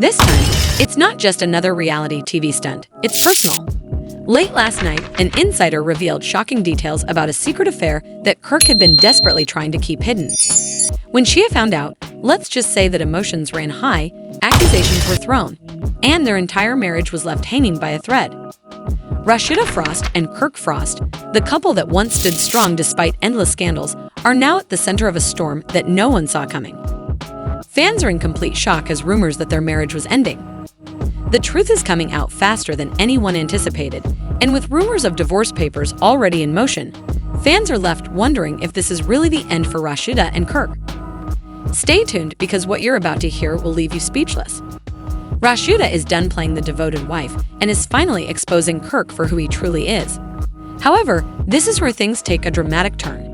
This time, it's not just another reality TV stunt, it's personal. Late last night, an insider revealed shocking details about a secret affair that Kirk had been desperately trying to keep hidden. When Shia found out, let's just say that emotions ran high, accusations were thrown, and their entire marriage was left hanging by a thread. Rasheeda Frost and Kirk Frost, the couple that once stood strong despite endless scandals, are now at the center of a storm that no one saw coming. Fans are in complete shock as rumors that their marriage was ending. The truth is coming out faster than anyone anticipated, and with rumors of divorce papers already in motion, fans are left wondering if this is really the end for Rasheeda and Kirk. Stay tuned because what you're about to hear will leave you speechless. Rasheeda is done playing the devoted wife and is finally exposing Kirk for who he truly is. However, this is where things take a dramatic turn.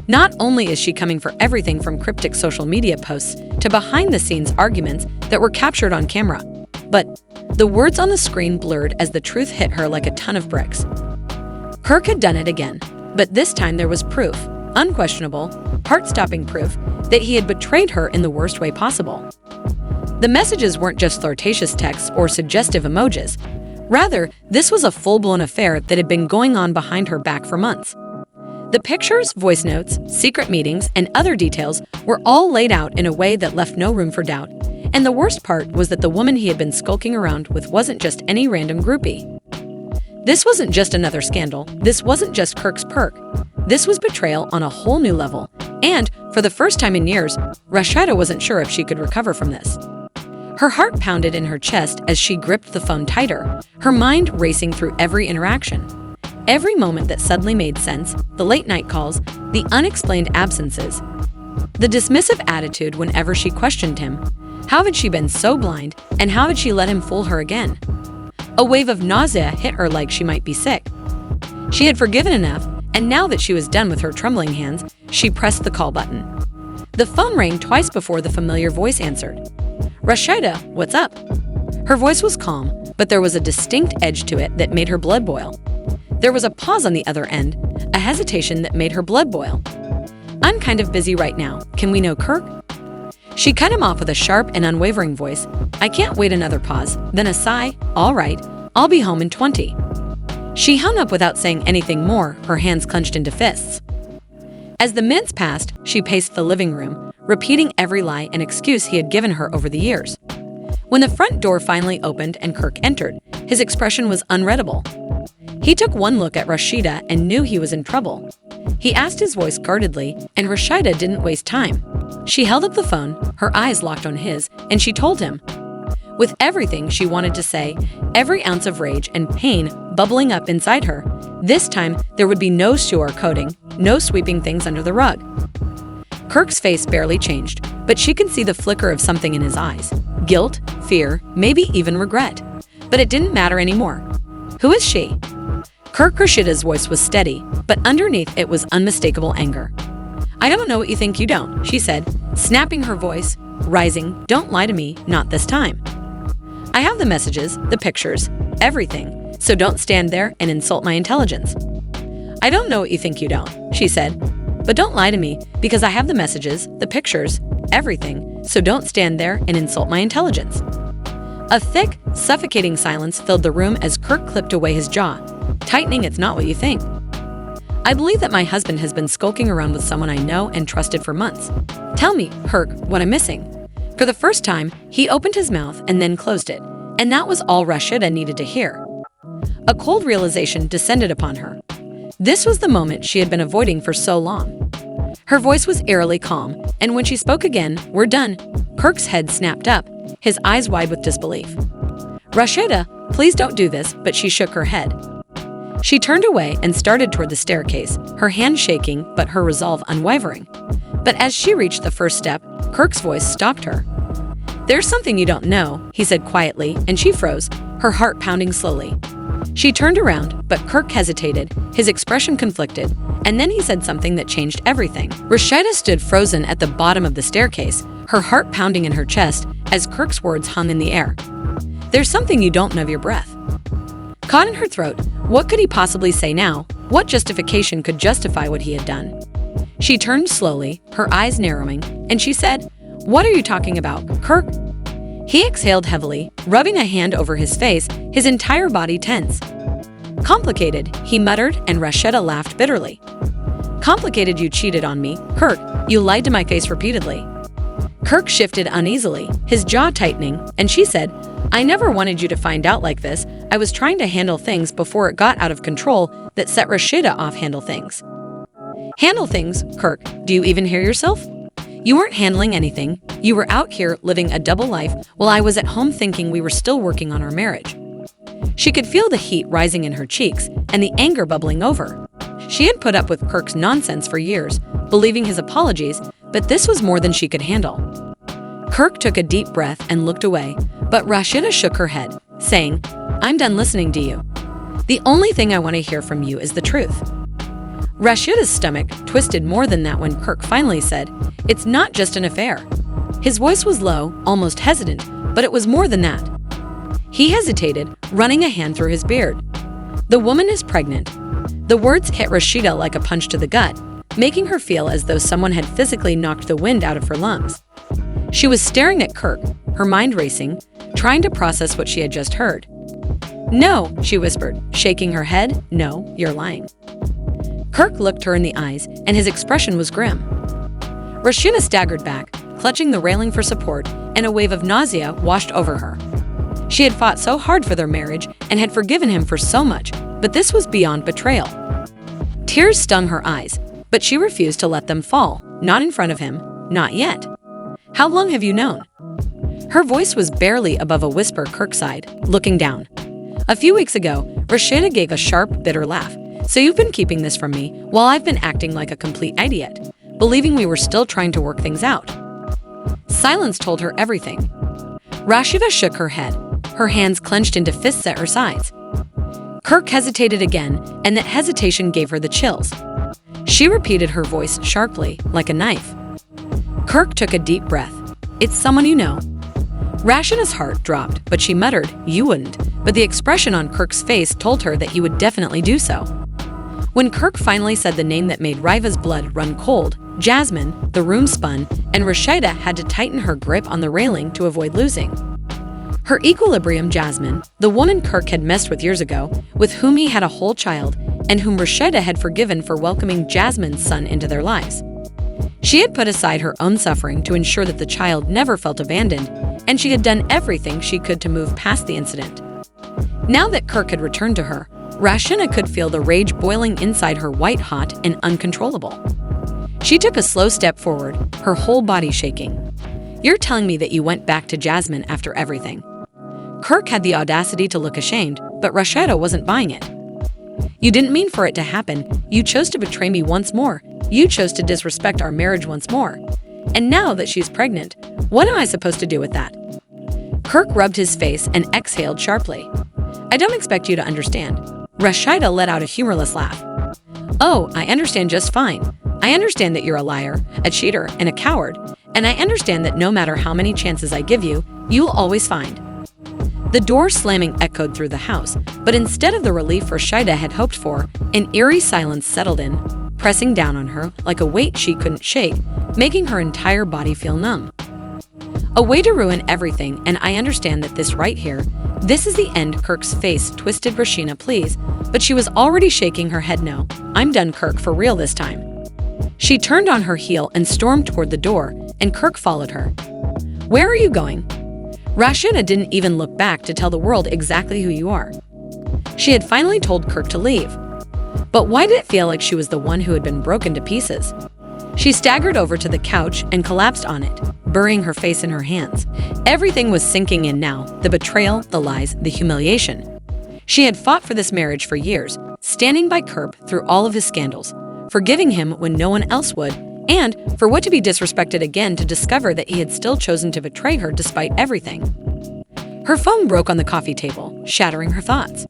Not only is she coming for everything from cryptic social media posts to behind-the-scenes arguments that were captured on camera, but the words on the screen blurred as the truth hit her like a ton of bricks. Kirk had done it again, but this time there was proof, unquestionable, heart-stopping proof, that he had betrayed her in the worst way possible. The messages weren't just flirtatious texts or suggestive emojis. Rather, this was a full-blown affair that had been going on behind her back for months. The pictures, voice notes, secret meetings, and other details were all laid out in a way that left no room for doubt. And the worst part was that the woman he had been skulking around with wasn't just any random groupie. This wasn't just another scandal. This wasn't just Kirk's perk. This was betrayal on a whole new level. And, for the first time in years, Rasheeda wasn't sure if she could recover from this. Her heart pounded in her chest as she gripped the phone tighter, her mind racing through every interaction. Every moment that suddenly made sense, the late-night calls, the unexplained absences, the dismissive attitude whenever she questioned him. How had she been so blind, and how had she let him fool her again? A wave of nausea hit her like she might be sick. She had forgiven enough, and now that she was done with her trembling hands, she pressed the call button. The phone rang twice before the familiar voice answered. "Rasheeda, what's up?" Her voice was calm, but there was a distinct edge to it that made her blood boil. There was a pause on the other end, a hesitation that made her blood boil. "I'm kind of busy right now. Can we know Kirk?" She cut him off with a sharp and unwavering voice. "I can't wait." Another pause, then a sigh. "All right, I'll be home in 20. She hung up without saying anything more, her hands clenched into fists. As the minutes passed, she paced the living room, repeating every lie and excuse he had given her over the years. When the front door finally opened and Kirk entered, his expression was unreadable. He took one look at Rasheeda and knew he was in trouble. He asked his voice guardedly, and Rasheeda didn't waste time. She held up the phone, her eyes locked on his, and she told him. With everything she wanted to say, every ounce of rage and pain bubbling up inside her, this time there would be no sugarcoating, no sweeping things under the rug. Kirk's face barely changed, but she could see the flicker of something in his eyes. Guilt, fear, maybe even regret. But it didn't matter anymore. "Who is she?" Rasheeda's voice was steady, but underneath it was unmistakable anger. "I don't know what you think you don't," she said, snapping her voice, rising. "Don't lie to me, not this time. I have the messages, the pictures, everything, so don't stand there and insult my intelligence." "I don't know what you think you don't," she said, "but don't lie to me because I have the messages, the pictures, everything, so don't stand there and insult my intelligence." A thick, suffocating silence filled the room as Kirk clipped away his jaw, tightening. "It's not what you think. I believe that my husband has been skulking around with someone I know and trusted for months. Tell me, Kirk, what I'm missing." For the first time, he opened his mouth and then closed it, and that was all Rasheeda needed to hear. A cold realization descended upon her. This was the moment she had been avoiding for so long. Her voice was eerily calm, and when she spoke again, "We're done," Kirk's head snapped up, his eyes wide with disbelief. "Rasheeda, please don't do this," but she shook her head. She turned away and started toward the staircase, her hand shaking but her resolve unwavering. But as she reached the first step, Kirk's voice stopped her. "There's something you don't know," he said quietly, and she froze, her heart pounding slowly. She turned around, but Kirk hesitated, his expression conflicted, and then he said something that changed everything. Rasheeda stood frozen at the bottom of the staircase, her heart pounding in her chest as Kirk's words hung in the air. "There's something you don't know of your breath." Caught in her throat, what could he possibly say now? What justification could justify what he had done? She turned slowly, her eyes narrowing, and she said, "What are you talking about, Kirk?" He exhaled heavily, rubbing a hand over his face, his entire body tense. "Complicated," he muttered, and Rasheeda laughed bitterly. "Complicated, you cheated on me. Kirk, you lied to my face repeatedly." Kirk shifted uneasily, his jaw tightening, and she said, "I never wanted you to find out like this. I was trying to handle things before it got out of control that set Rasheeda off. Handle things." "Handle things? Kirk, do you even hear yourself? You weren't handling anything. You were out here living a double life while I was at home thinking we were still working on our marriage." She could feel the heat rising in her cheeks and the anger bubbling over. She had put up with Kirk's nonsense for years, believing his apologies, but this was more than she could handle. Kirk took a deep breath and looked away, but Rasheeda shook her head, saying, "I'm done listening to you. The only thing I want to hear from you is the truth." Rasheeda's stomach twisted more than that when Kirk finally said, "It's not just an affair." His voice was low, almost hesitant, but it was more than that. He hesitated, running a hand through his beard. "The woman is pregnant." The words hit Rasheeda like a punch to the gut, making her feel as though someone had physically knocked the wind out of her lungs. She was staring at Kirk, her mind racing, trying to process what she had just heard. "No," she whispered, shaking her head. "No, you're lying." Kirk looked her in the eyes, and his expression was grim. Rasheeda staggered back, clutching the railing for support, and a wave of nausea washed over her. She had fought so hard for their marriage and had forgiven him for so much, but this was beyond betrayal. Tears stung her eyes, but she refused to let them fall, not in front of him, not yet. "How long have you known?" Her voice was barely above a whisper. Kirk sighed, looking down. "A few weeks ago," Rasheeda gave a sharp, bitter laugh. "So you've been keeping this from me while I've been acting like a complete idiot, believing we were still trying to work things out." Silence told her everything. Rasheeda shook her head, her hands clenched into fists at her sides. Kirk hesitated again, and that hesitation gave her the chills. She repeated her voice sharply, like a knife. Kirk took a deep breath. "It's someone you know." Rasheeda's heart dropped, but she muttered, "You wouldn't," but the expression on Kirk's face told her that he would definitely do so. When Kirk finally said the name that made Riva's blood run cold, Jasmine, the room spun, and Rasheeda had to tighten her grip on the railing to avoid losing her equilibrium. Jasmine, the woman Kirk had messed with years ago, with whom he had a whole child, and whom Rasheeda had forgiven for welcoming Jasmine's son into their lives. She had put aside her own suffering to ensure that the child never felt abandoned, and she had done everything she could to move past the incident. Now that Kirk had returned to her, Rasheeda could feel the rage boiling inside her, white-hot and uncontrollable. She took a slow step forward, her whole body shaking. "You're telling me that you went back to Jasmine after everything?" Kirk had the audacity to look ashamed, but Rasheeda wasn't buying it. "You didn't mean for it to happen. You chose to betray me once more. You chose to disrespect our marriage once more. And now that she's pregnant, what am I supposed to do with that?" Kirk rubbed his face and exhaled sharply. "I don't expect you to understand." Rasheeda let out a humorless laugh. "Oh, I understand just fine. I understand that you're a liar, a cheater, and a coward, and I understand that no matter how many chances I give you, you'll always find." The door slamming echoed through the house, but instead of the relief Rasheeda had hoped for, an eerie silence settled in, pressing down on her like a weight she couldn't shake, making her entire body feel numb. "A way to ruin everything, and I understand that this right here, this is the end." Kirk's face twisted. "Rasheeda, please," but she was already shaking her head no. "I'm done, Kirk, for real this time." She turned on her heel and stormed toward the door, and Kirk followed her. "Where are you going?" Rasheeda didn't even look back to tell the world exactly who you are. She had finally told Kirk to leave. But why did it feel like she was the one who had been broken to pieces? She staggered over to the couch and collapsed on it, burying her face in her hands. Everything was sinking in now, the betrayal, the lies, the humiliation. She had fought for this marriage for years, standing by Kirk through all of his scandals, forgiving him when no one else would, and for what to be disrespected again to discover that he had still chosen to betray her despite everything. Her phone broke on the coffee table, shattering her thoughts.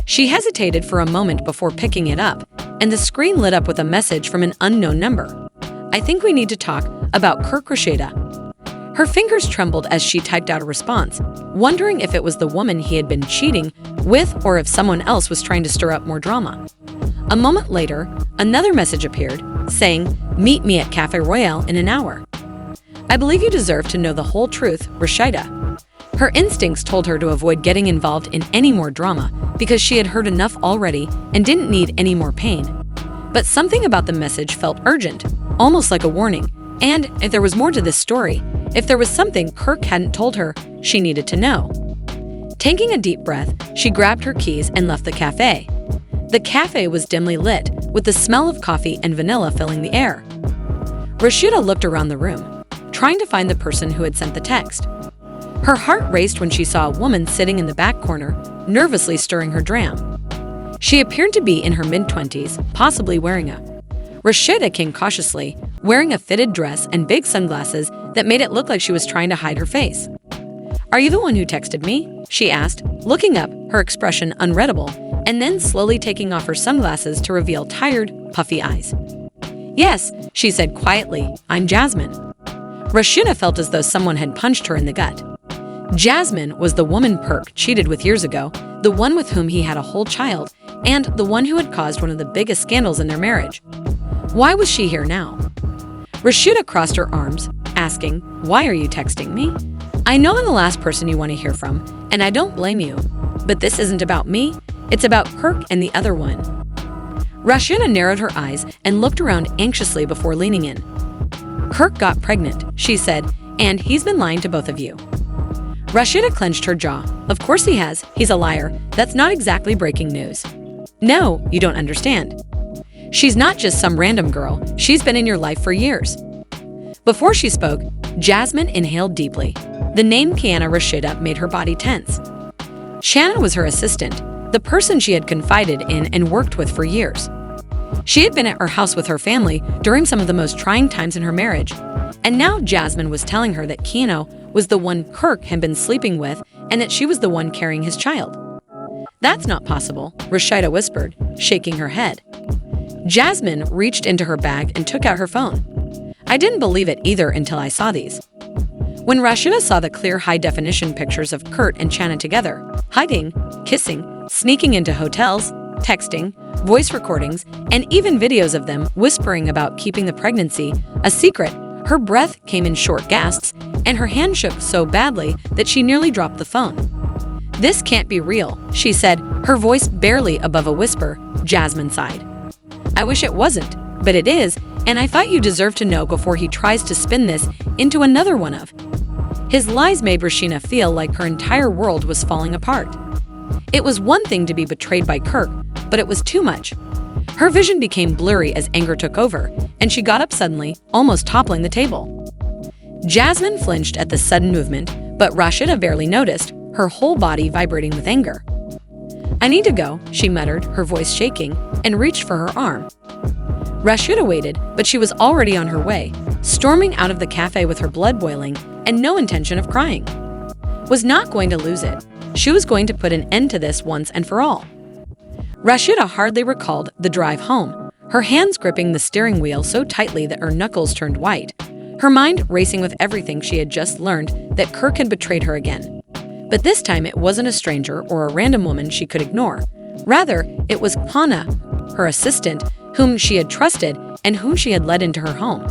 She hesitated for a moment before picking it up, and the screen lit up with a message from an unknown number. "I think we need to talk about Kirk." Rasheeda. Her fingers trembled as she typed out a response, wondering if it was the woman he had been cheating with or if someone else was trying to stir up more drama. A moment later, another message appeared, saying, "Meet me at Cafe Royale in an hour. I believe you deserve to know the whole truth, Rasheeda." Her instincts told her to avoid getting involved in any more drama because she had heard enough already and didn't need any more pain. But something about the message felt urgent, almost like a warning. And if there was more to this story, if there was something Kirk hadn't told her, she needed to know. Taking a deep breath, she grabbed her keys and left the cafe. The cafe was dimly lit, with the smell of coffee and vanilla filling the air. Rasheeda looked around the room, trying to find the person who had sent the text. Her heart raced when she saw a woman sitting in the back corner, nervously stirring her dram. She appeared to be in her mid-20s, possibly wearing a. Rasheeda came cautiously, wearing a fitted dress and big sunglasses that made it look like she was trying to hide her face. "Are you the one who texted me?" she asked, looking up, her expression unreadable, and then slowly taking off her sunglasses to reveal tired, puffy eyes. "Yes," she said quietly, "I'm Jasmine." Rasheeda felt as though someone had punched her in the gut. Jasmine was the woman Kirk cheated with years ago, the one with whom he had a whole child, and the one who had caused one of the biggest scandals in their marriage. Why was she here now? Rasheeda crossed her arms, asking, "Why are you texting me? I know I'm the last person you want to hear from, and I don't blame you. But this isn't about me, it's about Kirk and the other one." Rasheeda narrowed her eyes and looked around anxiously before leaning in. "Kirk got pregnant," she said, "and he's been lying to both of you." Rasheeda clenched her jaw. "Of course he has. He's a liar. That's not exactly breaking news." "No, you don't understand. She's not just some random girl. She's been in your life for years." Before she spoke, Jasmine inhaled deeply. The name Kiana Rasheeda made her body tense. Shanna was her assistant, the person she had confided in and worked with for years. She had been at her house with her family during some of the most trying times in her marriage, and now Jasmine was telling her that Kiana was the one Kirk had been sleeping with and that she was the one carrying his child. "That's not possible," Rasheeda whispered, shaking her head. Jasmine reached into her bag and took out her phone. "I didn't believe it either until I saw these." When Rasheeda saw the clear high-definition pictures of Kurt and Shanna together, hiding, kissing, sneaking into hotels, texting, voice recordings, and even videos of them whispering about keeping the pregnancy a secret, her breath came in short gasps, and her hand shook so badly that she nearly dropped the phone. "This can't be real," she said, her voice barely above a whisper. Jasmine sighed. "I wish it wasn't, but it is, and I thought you deserved to know before he tries to spin this into another one of." His lies made Rasheeda feel like her entire world was falling apart. It was one thing to be betrayed by Kirk, but it was too much. Her vision became blurry as anger took over, and she got up suddenly, almost toppling the table. Jasmine flinched at the sudden movement, but Rasheeda barely noticed, her whole body vibrating with anger. "I need to go," she muttered, her voice shaking, and reached for her arm. Rasheeda waited, but she was already on her way, storming out of the cafe with her blood boiling and no intention of crying. Was not going to lose it. She was going to put an end to this once and for all. Rasheeda hardly recalled the drive home, her hands gripping the steering wheel so tightly that her knuckles turned white, her mind racing with everything she had just learned that Kirk had betrayed her again. But this time it wasn't a stranger or a random woman she could ignore. Rather, it was Hannah, her assistant, whom she had trusted and whom she had led into her home.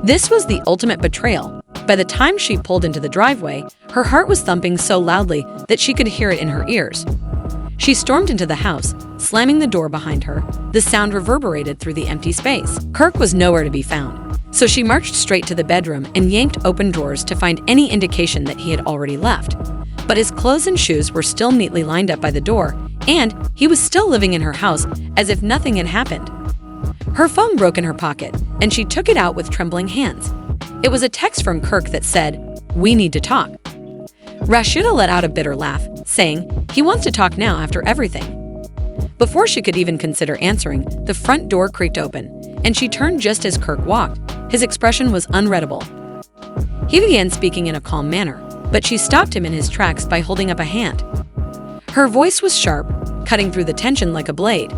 This was the ultimate betrayal. By the time she pulled into the driveway, her heart was thumping so loudly that she could hear it in her ears. She stormed into the house, slamming the door behind her. The sound reverberated through the empty space. Kirk was nowhere to be found, so she marched straight to the bedroom and yanked open drawers to find any indication that he had already left. But his clothes and shoes were still neatly lined up by the door, and he was still living in her house as if nothing had happened. Her phone broke in her pocket, and she took it out with trembling hands. It was a text from Kirk that said, "We need to talk." Rasheeda let out a bitter laugh, saying, "He wants to talk now after everything." Before she could even consider answering, the front door creaked open, and she turned just as Kirk walked. His expression was unreadable. He began speaking in a calm manner, but she stopped him in his tracks by holding up a hand. Her voice was sharp, cutting through the tension like a blade.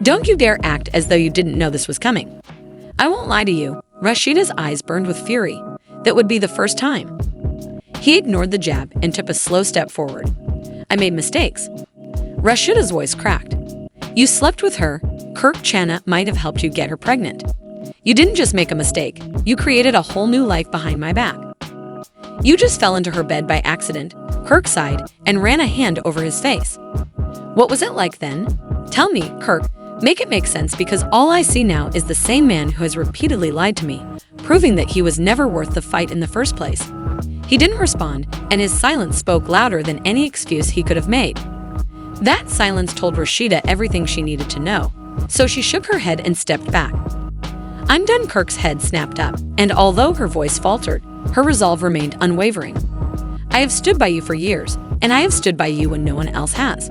"Don't you dare act as though you didn't know this was coming. I won't lie to you." Rasheeda's eyes burned with fury. That would be the first time. He ignored the jab and took a slow step forward. "I made mistakes." Rasheeda's voice cracked. "You slept with her. Kirk Channa might have helped you get her pregnant. You didn't just make a mistake. You created a whole new life behind my back." You just fell into her bed by accident, Kirk sighed and ran a hand over his face. What was it like then? Tell me, Kirk. Make it make sense, because all I see now is the same man who has repeatedly lied to me, proving that he was never worth the fight in the first place. He didn't respond, and his silence spoke louder than any excuse he could have made. That silence told Rasheeda everything she needed to know, so she shook her head and stepped back. I'm done. Kirk's head snapped up, and although her voice faltered, her resolve remained unwavering. I have stood by you for years, and I have stood by you when no one else has.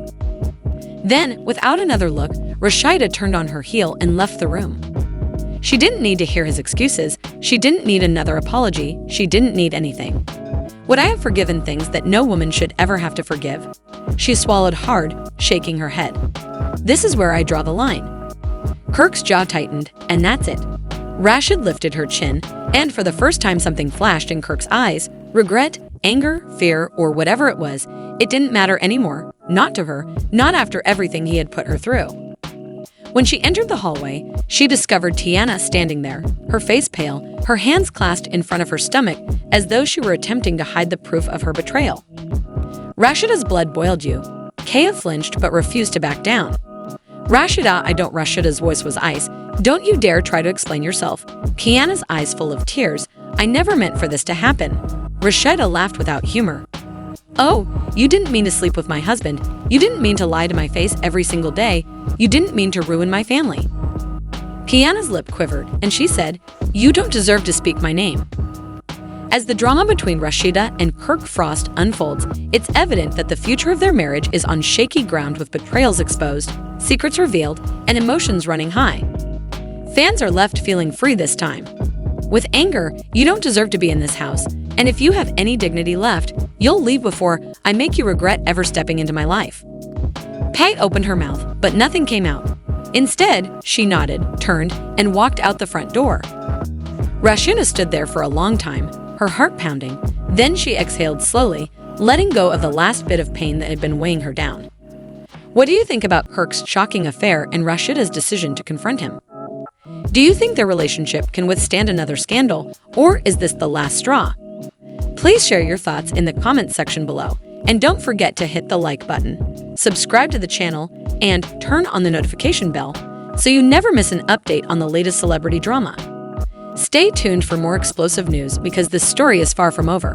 Then, without another look, Rasheeda turned on her heel and left the room. She didn't need to hear his excuses. She didn't need another apology. She didn't need anything. Would I have forgiven things that no woman should ever have to forgive? She swallowed hard, shaking her head. This is where I draw the line. Kirk's jaw tightened, and that's it. Rasheeda lifted her chin, and for the first time something flashed in Kirk's eyes. Regret, anger, fear, or whatever it was, it didn't matter anymore. Not to her, not after everything he had put her through. When she entered the hallway, she discovered Tiana standing there, her face pale, her hands clasped in front of her stomach, as though she were attempting to hide the proof of her betrayal. Rasheeda's blood boiled you. Kaya flinched but refused to back down. Rasheeda, I don't. Rasheeda's voice was ice. Don't you dare try to explain yourself. Tiana's eyes full of tears. I never meant for this to happen. Rasheeda laughed without humor. Oh, you didn't mean to sleep with my husband. You didn't mean to lie to my face every single day. You didn't mean to ruin my family. Tiana's lip quivered, and she said, You don't deserve to speak my name. As the drama between Rasheeda and Kirk Frost unfolds, it's evident that the future of their marriage is on shaky ground, with betrayals exposed, secrets revealed, and emotions running high. Fans are left feeling free this time. With anger, you don't deserve to be in this house, and if you have any dignity left, you'll leave before I make you regret ever stepping into my life. Pei opened her mouth, but nothing came out. Instead, she nodded, turned, and walked out the front door. Rasheeda stood there for a long time, her heart pounding. Then she exhaled slowly, letting go of the last bit of pain that had been weighing her down. What do you think about Kirk's shocking affair and Rasheeda's decision to confront him? Do you think their relationship can withstand another scandal, or is this the last straw? Please share your thoughts in the comments section below, and don't forget to hit the like button, subscribe to the channel, and turn on the notification bell so you never miss an update on the latest celebrity drama. Stay tuned for more explosive news, because this story is far from over.